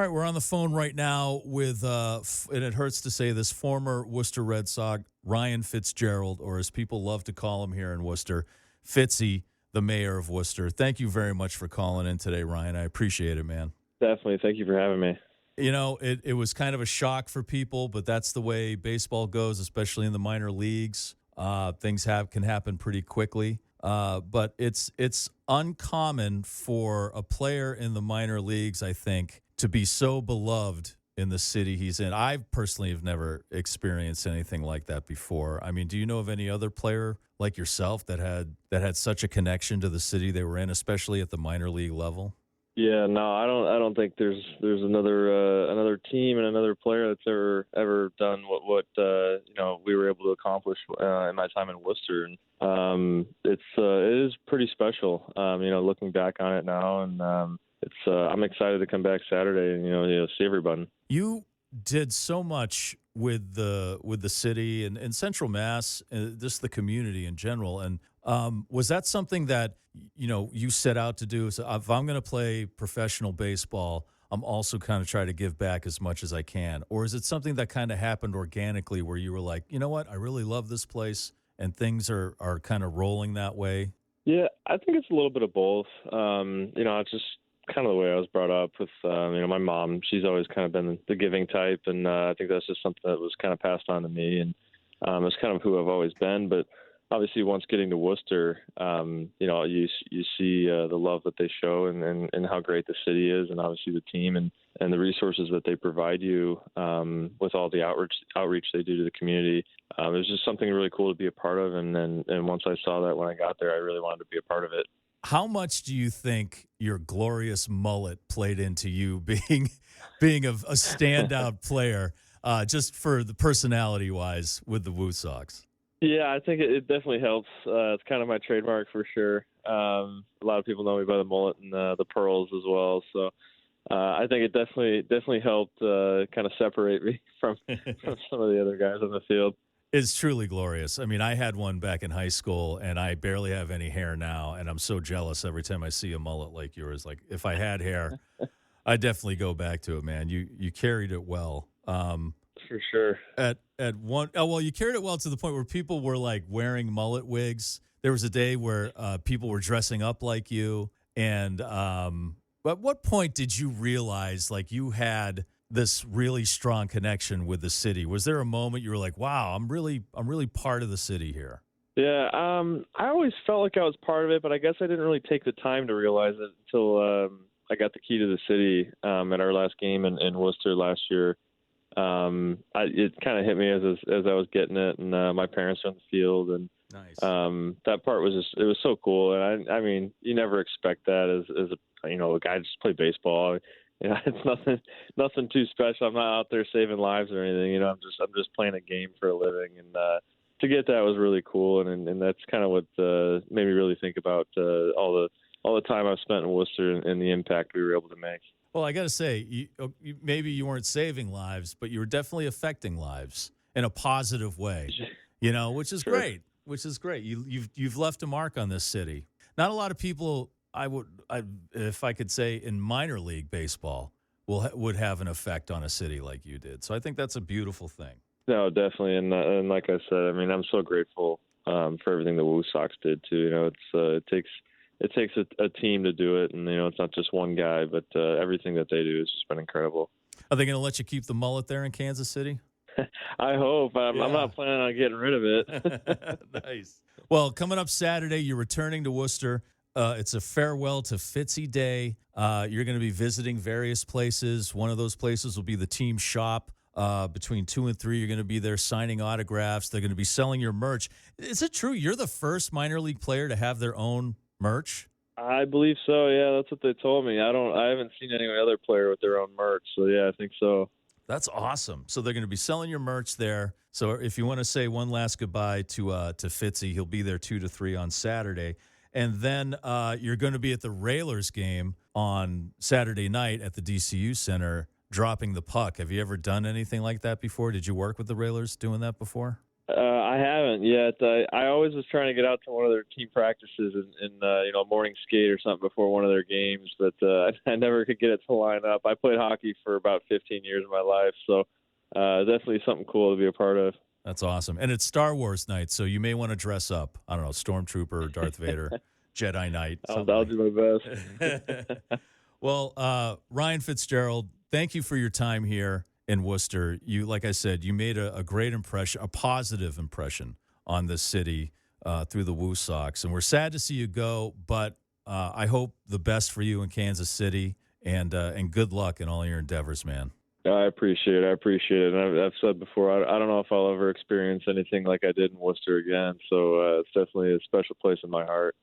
All right, we're on the phone right now with, and it hurts to say this, former Worcester Red Sox Ryan Fitzgerald, or as people love to call him here in Worcester, Fitzy, the mayor of Worcester. Thank you very much for calling in today, Ryan. I appreciate it, man. Definitely. Thank you for having me. You know, it was kind of a shock for people, but that's the way baseball goes, especially in the minor leagues. Things can happen pretty quickly. But it's uncommon for a player in the minor leagues, I think, to be so beloved in the city he's in. I personally have never experienced anything like that before. I mean, do you know of any other player like yourself that had such a connection to the city they were in, especially at the minor league level? Yeah, no, I don't think there's another team and another player that's ever done what we were able to accomplish in my time in Worcester, and it is pretty special. Looking back on it now, and I'm excited to come back Saturday and see everybody. You did so much with the city and Central Mass, just the community in general. And was that something that you set out to do? So if I'm going to play professional baseball, I'm also kind of try to give back as much as I can. Or is it something that kind of happened organically, where you were like, you know what, I really love this place, and things are kind of rolling that way? Yeah, I think it's a little bit of both. It's just kind of the way I was brought up with, my mom. She's always kind of been the giving type, and I think that's just something that was kind of passed on to me, and it's kind of who I've always been. But obviously, once getting to Worcester, you see the love that they show, and how great the city is, and obviously the team and the resources that they provide you with all the outreach they do to the community. It was just something really cool to be a part of, and once I saw that when I got there, I really wanted to be a part of it. How much do you think your glorious mullet played into you being a standout player, just for the personality wise with the Woo Sox? Yeah, I think it definitely helps. It's kind of my trademark for sure. A lot of people know me by the mullet and the pearls as well. So I think it definitely helped kind of separate me from some of the other guys on the field. It's truly glorious. I mean, I had one back in high school, and I barely have any hair now, and I'm so jealous every time I see a mullet like yours. Like, if I had hair, I'd definitely go back to it, man. You carried it well. For sure. You carried it well to the point where people were like wearing mullet wigs. There was a day where people were dressing up like you. And at what point did you realize like you had this really strong connection with the city? Was there a moment you were like, wow, I'm really part of the city here? Yeah, I always felt like I was part of it, but I guess I didn't really take the time to realize it until I got the key to the city at our last game in Worcester last year. It kind of hit me as I was getting it, and my parents were on the field, and Nice. that part was it was so cool. And I mean, you never expect that as a guy just play baseball. It's nothing too special. I'm not out there saving lives or anything. I'm just playing a game for a living, and to get that was really cool. And that's kind of what made me really think about all the time I've spent in Worcester and the impact we were able to make. Well, I got to say, maybe you weren't saving lives, but you were definitely affecting lives in a positive way, which is Sure. great. Which is great. You've left a mark on this city. Not a lot of people, if I could say, in minor league baseball, would have an effect on a city like you did. So I think that's a beautiful thing. No, definitely, and like I said, I mean, I'm so grateful for everything the Woo Sox did too. It takes a team to do it, and it's not just one guy, but everything that they do has just been incredible. Are they going to let you keep the mullet there in Kansas City? I hope. I'm not planning on getting rid of it. Nice. Well, coming up Saturday, you're returning to Worcester. It's a farewell to Fitzy Day. You're going to be visiting various places. One of those places will be the team shop. Between 2 and 3, you're going to be there signing autographs. They're going to be selling your merch. Is it true you're the first minor league player to have their own merch? I believe so. Yeah, that's what they told me. I haven't seen any other player with their own merch. So yeah, I think so. That's awesome. So they're going to be selling your merch there. So if you want to say one last goodbye to Fitzy, he'll be there 2 to 3 on Saturday. And then you're going to be at the Railers game on Saturday night at the DCU Center, dropping the puck. Have you ever done anything like that before? Did you work with the Railers doing that before? I haven't yet. I always was trying to get out to one of their team practices and morning skate or something before one of their games, but I never could get it to line up. I played hockey for about 15 years of my life, so definitely something cool to be a part of. That's awesome. And it's Star Wars night, so you may want to dress up. I don't know, Stormtrooper, Darth Vader, Jedi Knight. I'll Something do my best. Well, Ryan Fitzgerald, thank you for your time here in Worcester. You, like I said, you made a great impression, a positive impression on this city through the Woo Sox. And we're sad to see you go, but I hope the best for you in Kansas City, and good luck in all your endeavors, man. I appreciate it. And I've said before, I don't know if I'll ever experience anything like I did in Worcester again. So it's definitely a special place in my heart.